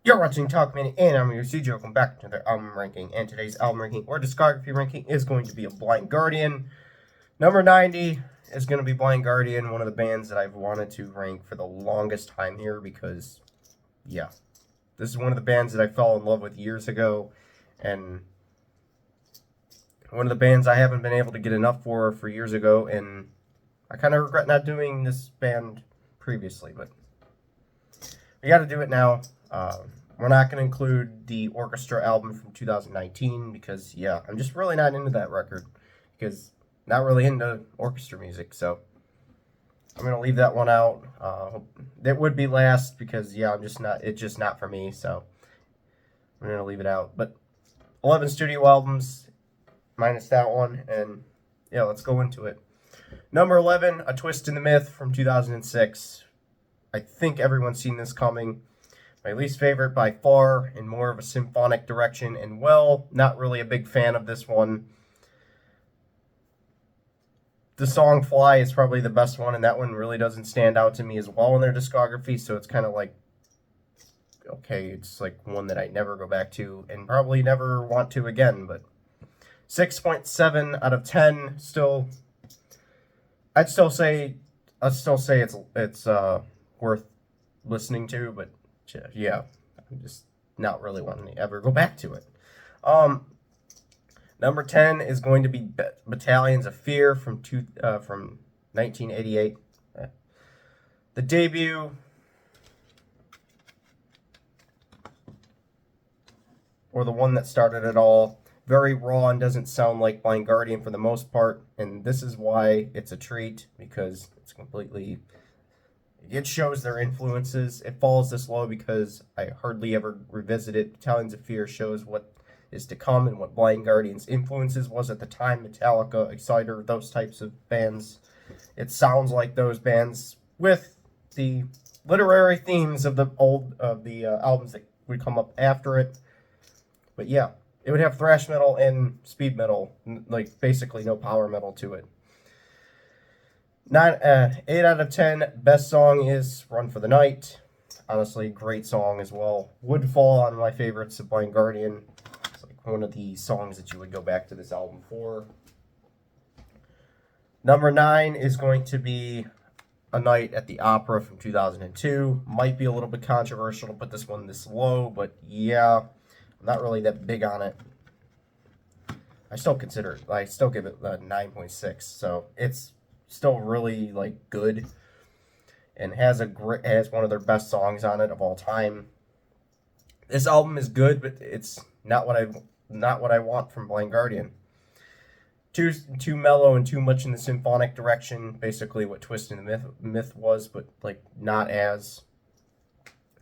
You're watching Talk Minute, and I'm your CJ. Welcome back to the album ranking. And today's album ranking or discography ranking is going to be a Blind Guardian. Number 90 is going to be Blind Guardian, one of the bands that I've wanted to rank for the longest time here because, yeah, this is one of the bands that I fell in love with years ago, and one of the bands I haven't been able to get enough for years ago, and I kind of regret not doing this band previously, but we got to do it now. We're not going to include the orchestra album from 2019 because, yeah, I'm just really not into that record because not really into orchestra music, so I'm going to leave that one out. It would be last because, yeah, it's just not for me, so I'm going to leave it out. But 11 studio albums minus that one, and yeah, let's go into it. Number 11, A Twist in the Myth from 2006. I think everyone's seen this coming. My least favorite by far, in more of a symphonic direction, and well, not really a big fan of this one. The song Fly is probably the best one, and that one really doesn't stand out to me as well in their discography, so it's kind of like, okay, it's like one that I never go back to, and probably never want to again, but 6.7 out of 10, still, I'd still say it's worth listening to, but yeah, I'm just not really wanting to ever go back to it. Number 10 is going to be Battalions of Fear from 1988. The debut, or the one that started it all, very raw and doesn't sound like Blind Guardian for the most part, and this is why it's a treat, because it's completely... It shows their influences. It falls this low because I hardly ever revisit it. Battalions of Fear shows what is to come and what Blind Guardian's influences was at the time. Metallica, Exciter, those types of bands. It sounds like those bands with the literary themes of the albums that would come up after it. But yeah, it would have thrash metal and speed metal, like basically no power metal to it. 8 out of 10. Best song is Run for the Night. Honestly, great song as well. Would fall on my favorites of Blind Guardian. It's like one of the songs that you would go back to this album for. Number 9 is going to be A Night at the Opera from 2002. Might be a little bit controversial to put this one this low, but yeah, I'm not really that big on it. I still give it a 9.6, so it's still really like good, and has one of their best songs on it of all time. This album is good, but it's not what I want from Blind Guardian. Too mellow and too much in the symphonic direction, basically what Twist in the Myth was, but like not as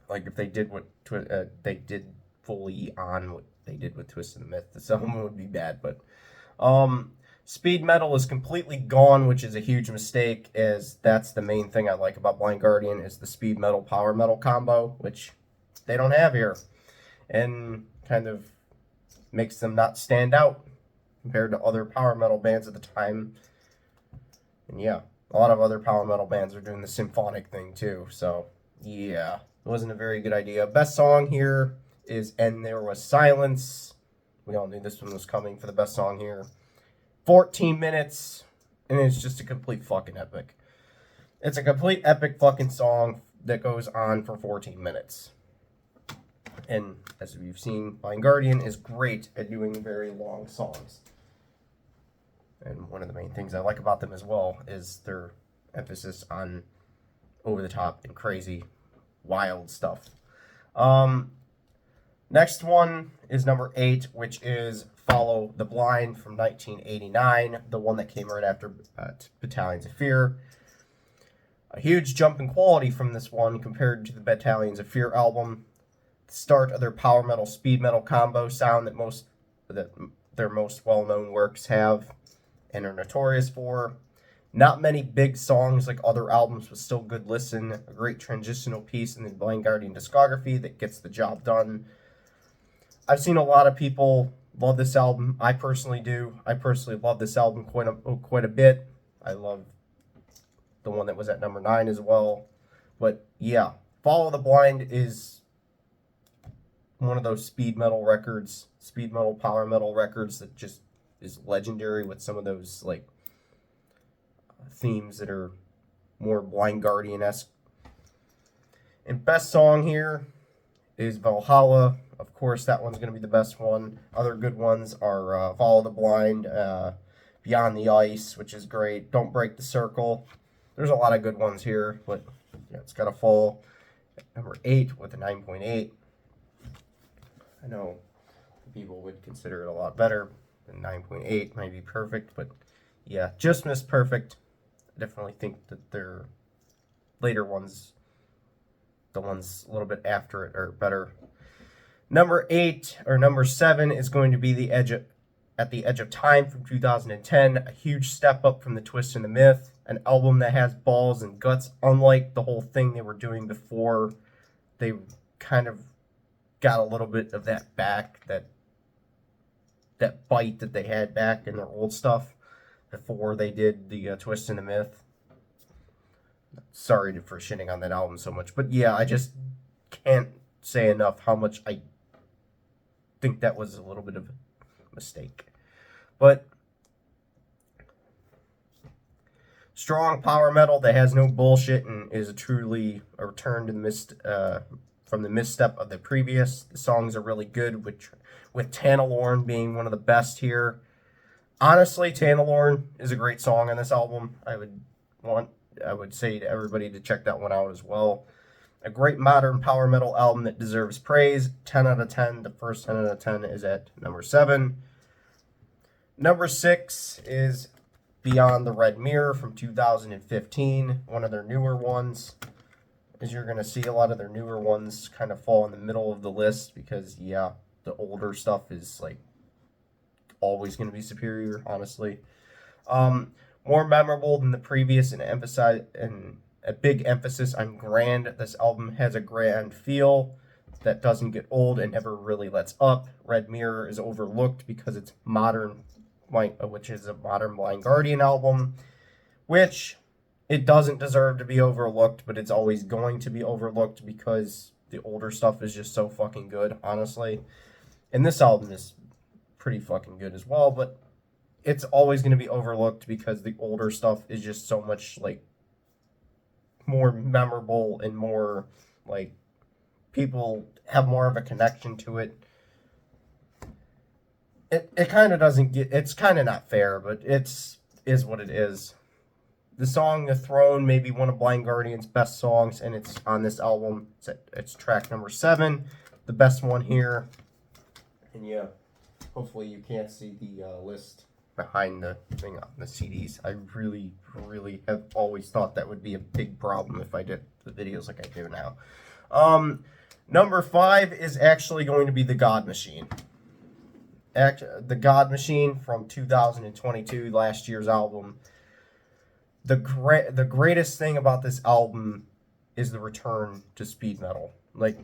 like if they did what they did fully on what they did with Twist in the Myth, this album would be bad. But speed metal is completely gone, which is a huge mistake, as that's the main thing I like about Blind Guardian is the speed metal power metal combo, which they don't have here, and kind of makes them not stand out compared to other power metal bands at the time. And yeah, a lot of other power metal bands are doing the symphonic thing too, so yeah, it wasn't a very good idea. Best song here is And There Was Silence. We all knew this one was coming for the best song here. 14 minutes, and it's just a complete fucking epic. It's a complete epic fucking song that goes on for 14 minutes. And as you've seen, Blind Guardian is great at doing very long songs. And one of the main things I like about them as well is their emphasis on over-the-top and crazy, wild stuff. Next one is number 8, which is Follow the Blind from 1989, the one that came right after Battalions of Fear. A huge jump in quality from this one compared to the Battalions of Fear album. The start of their power metal speed metal combo sound that their most well-known works have and are notorious for. Not many big songs like other albums, but still good listen. A great transitional piece in the Blind Guardian discography that gets the job done. I've seen a lot of people love this album. I personally do. I personally love this album quite a bit. I love the one that was at number 9 as well. But yeah, Follow the Blind is one of those speed metal records, speed metal, power metal records that just is legendary with some of those like themes that are more Blind Guardian-esque. And best song here is Valhalla. Of course, that one's going to be the best one. Other good ones are Follow the Blind, Beyond the Ice, which is great. Don't Break the Circle. There's a lot of good ones here, but yeah, it's got to fall at number 8 with a 9.8. I know people would consider it a lot better than 9.8. Might be perfect, but yeah, just missed perfect. I definitely think that their later ones, the ones a little bit after it, are better. Number 8 or number 7 is going to be At the Edge of Time from 2010. A huge step up from The Twist and the Myth. An album that has balls and guts, unlike the whole thing they were doing before. They kind of got a little bit of that back, that bite that they had back in their old stuff before they did the Twist and the Myth. Sorry for shitting on that album so much, but yeah, I just can't say enough how much I think that was a little bit of a mistake. But strong power metal that has no bullshit and is truly a return to the from the misstep of the previous. The songs are really good, with Tanalorn being one of the best here. Honestly, Tanalorn is a great song on this album. I would say to everybody to check that one out as well. A great modern power metal album that deserves praise. 10 out of 10. The first 10 out of 10 is at number 7. Number 6 is Beyond the Red Mirror from 2015. One of their newer ones. As you're going to see, a lot of their newer ones kind of fall in the middle of the list because, yeah, the older stuff is like always going to be superior, honestly. More memorable than the previous, and a big emphasis on grand. This album has a grand feel that doesn't get old and never really lets up. Red Mirror is overlooked because it's modern, which is a modern Blind Guardian album, which it doesn't deserve to be overlooked, but it's always going to be overlooked because the older stuff is just so fucking good, honestly. And this album is pretty fucking good as well, but it's always going to be overlooked because the older stuff is just so much like more memorable and more like people have more of a connection to it. It kind of doesn't get, it's kind of not fair, but is what it is. The song The Throne may be one of Blind Guardian's best songs, and it's on this album. It's track number 7, the best one here. And yeah, hopefully you can't see the list behind the thing on the CDs. I really, really have always thought that would be a big problem if I did the videos like I do now. Number 5 is actually going to be The God Machine. The God Machine from 2022, last year's album. The greatest thing about this album is the return to speed metal. Like,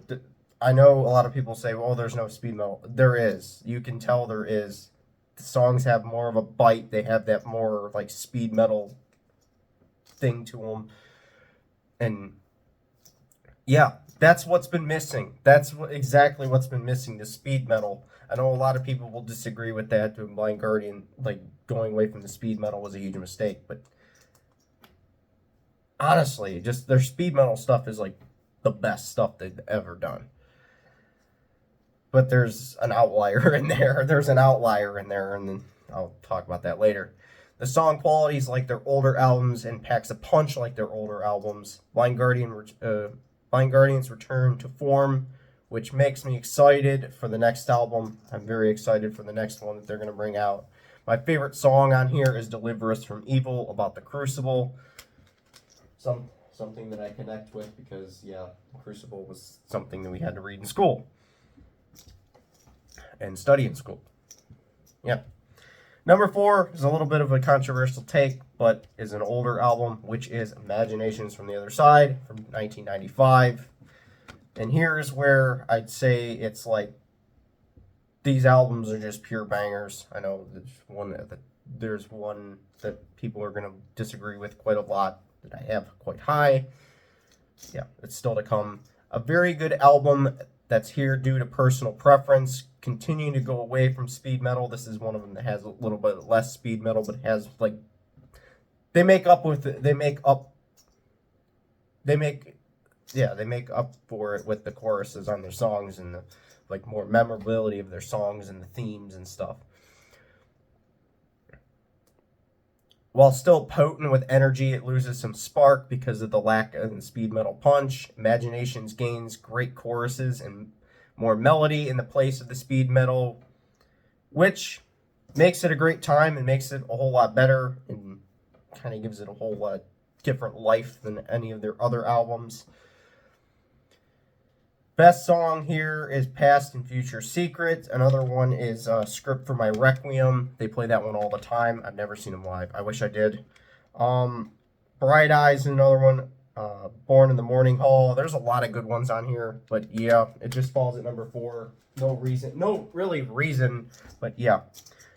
I know a lot of people say, well, there's no speed metal. There is. You can tell there is. The songs have more of a bite. They have that more, like, speed metal thing to them. And, yeah, that's what's been missing. That's exactly what's been missing, the speed metal. I know a lot of people will disagree with that. Doing Blind Guardian, like, going away from the speed metal was a huge mistake, but honestly, just their speed metal stuff is like the best stuff they've ever done. But there's an outlier in there. And then I'll talk about that later. The song quality is like their older albums and packs a punch like their older albums. Blind Guardian's return to form, which makes me excited for the next album. I'm very excited for the next one that they're going to bring out. My favorite song on here is Deliver Us from Evil, about the Crucible. Something that I connect with because, yeah, Crucible was something that we had to read in school and study in school. Yeah. Number 4 is a little bit of a controversial take, but is an older album, which is Imaginations from the Other Side from 1995. And here's where I'd say it's like these albums are just pure bangers. I know there's one that people are going to disagree with quite a lot, that I have quite high. Yeah, it's still to come. A very good album that's here due to personal preference. Continuing to go away from speed metal. This is one of them that has a little bit less speed metal, but has like they make up for it with the choruses on their songs and the like more memorability of their songs and the themes and stuff. While still potent with energy, it loses some spark because of the lack of the speed metal punch. Imaginations gains great choruses and more melody in the place of the speed metal, which makes it a great time and makes it a whole lot better and kind of gives it a whole lot different life than any of their other albums. Best song here is Past and Future Secret. Another one is Script for My Requiem. They play that one all the time. I've never seen them live. I wish I did. Bright Eyes is another one. Born in the Morning Hall. There's a lot of good ones on here. But yeah, it just falls at number 4. No really reason. But yeah.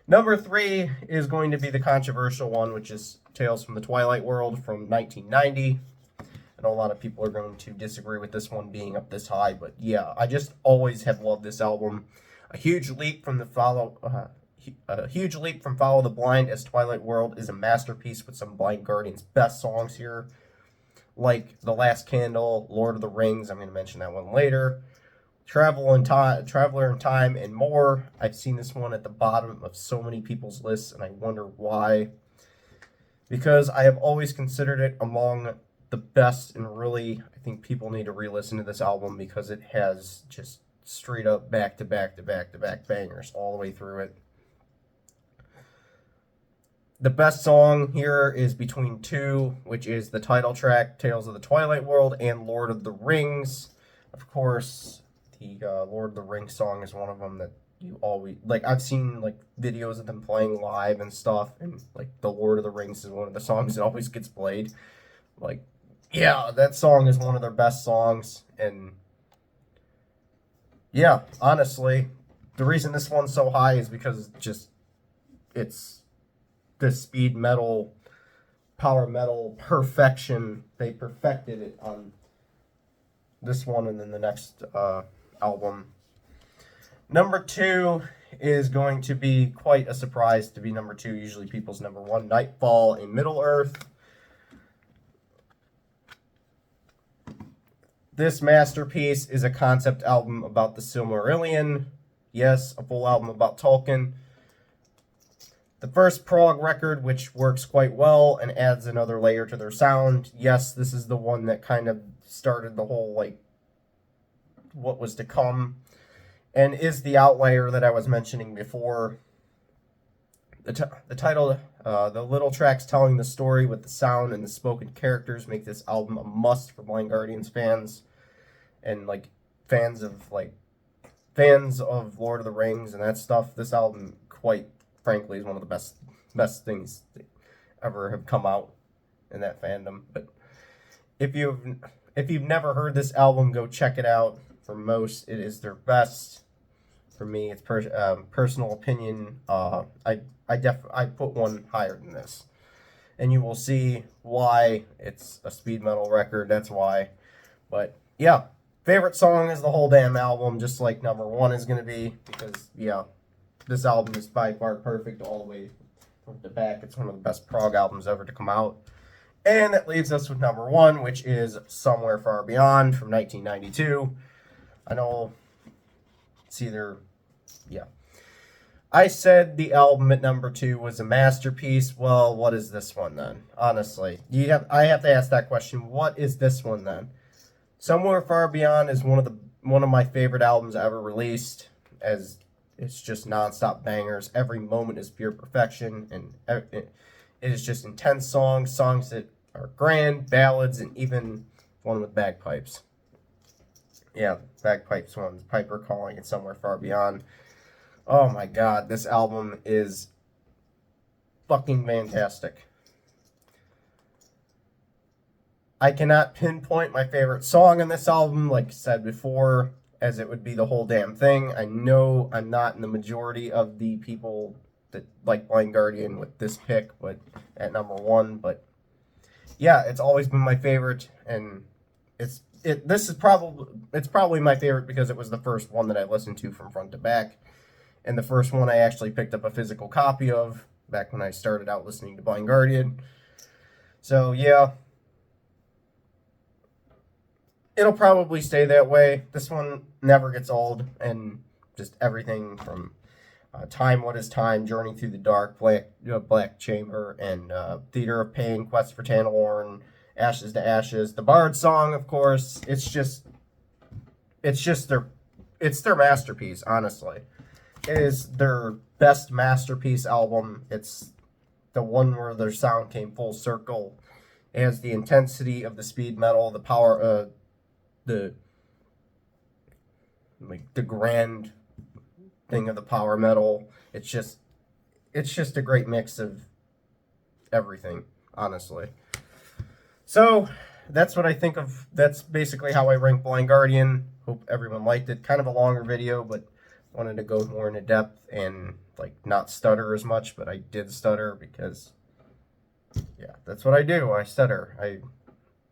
Number 3 is going to be the controversial one, which is Tales from the Twilight World from 1990. I know a lot of people are going to disagree with this one being up this high, but yeah, I just always have loved this album. A huge leap from Follow the Blind, as Twilight World is a masterpiece with some Blind Guardian's best songs here, like The Last Candle, Lord of the Rings. I'm going to mention that one later. Traveler in Time, and more. I've seen this one at the bottom of so many people's lists, and I wonder why. Because I have always considered it among the best, and really, I think people need to re-listen to this album because it has just straight up back-to-back bangers all the way through it. The best song here is Between Two, which is the title track, Tales of the Twilight World, and Lord of the Rings. Of course, the Lord of the Rings song is one of them that you always like. I've seen like videos of them playing live and stuff, and like the Lord of the Rings is one of the songs that always gets played. Like, yeah, that song is one of their best songs, and yeah, honestly, the reason this one's so high is because it's this speed metal, power metal perfection. They perfected it on this one and then the next album. Number 2 is going to be quite a surprise to be number 2. Usually people's number 1, Nightfall in Middle-earth. This masterpiece is a concept album about the Silmarillion. Yes, a full album about Tolkien. The first prog record, which works quite well and adds another layer to their sound. Yes, this is the one that kind of started the whole, like, what was to come, and is the outlier that I was mentioning before. The title, the little tracks telling the story with the sound and the spoken characters make this album a must for Blind Guardians fans, and like fans of Lord of the Rings and that stuff. This album, quite frankly, is one of the best things that ever have come out in that fandom. But if you've never heard this album, go check it out. For most, it is their best. For me, it's personal opinion. I put one higher than this, and you will see why. It's a speed metal record. That's why. But yeah, favorite song is the whole damn album, just like number 1 is gonna be, because yeah, this album is by far perfect all the way from the back. It's one of the best prog albums ever to come out, and that leaves us with number 1, which is Somewhere Far Beyond from 1992. I know it's either, yeah. I said the album at number 2 was a masterpiece. Well, what is this one then? Honestly, I have to ask that question. What is this one then? Somewhere Far Beyond is one of my favorite albums ever released, as it's just nonstop bangers. Every moment is pure perfection, and it is just intense songs that are grand, ballads, and even one with bagpipes. Yeah, bagpipes ones, Piper Calling and Somewhere Far Beyond. Oh my god, this album is fucking fantastic. I cannot pinpoint my favorite song on this album, like I said before, as it would be the whole damn thing. I know I'm not in the majority of the people that like Blind Guardian with this pick, but at number 1. But yeah, it's always been my favorite, and it's it's probably my favorite because it was the first one that I listened to from front to back, and the first one I actually picked up a physical copy of back when I started out listening to Blind Guardian. So yeah, it'll probably stay that way. This one never gets old, and just everything from Time, What Is Time, Journey Through the Dark, Black Chamber, and Theater of Pain, Quest for Tantalorn, Ashes to Ashes, the Bard Song, of course. It's their masterpiece. Honestly, it is their best masterpiece album. It's the one where their sound came full circle. It has the intensity of the speed metal, the power, the grand thing of the power metal. It's just a great mix of everything, honestly. So that's what I think of. That's basically how I rank Blind Guardian. Hope everyone liked it. Kind of a longer video, but wanted to go more into depth and not stutter as much, but I did stutter because yeah, that's what I do. I stutter.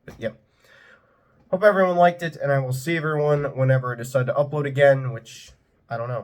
But yep. Hope everyone liked it, and I will see everyone whenever I decide to upload again, which I don't know.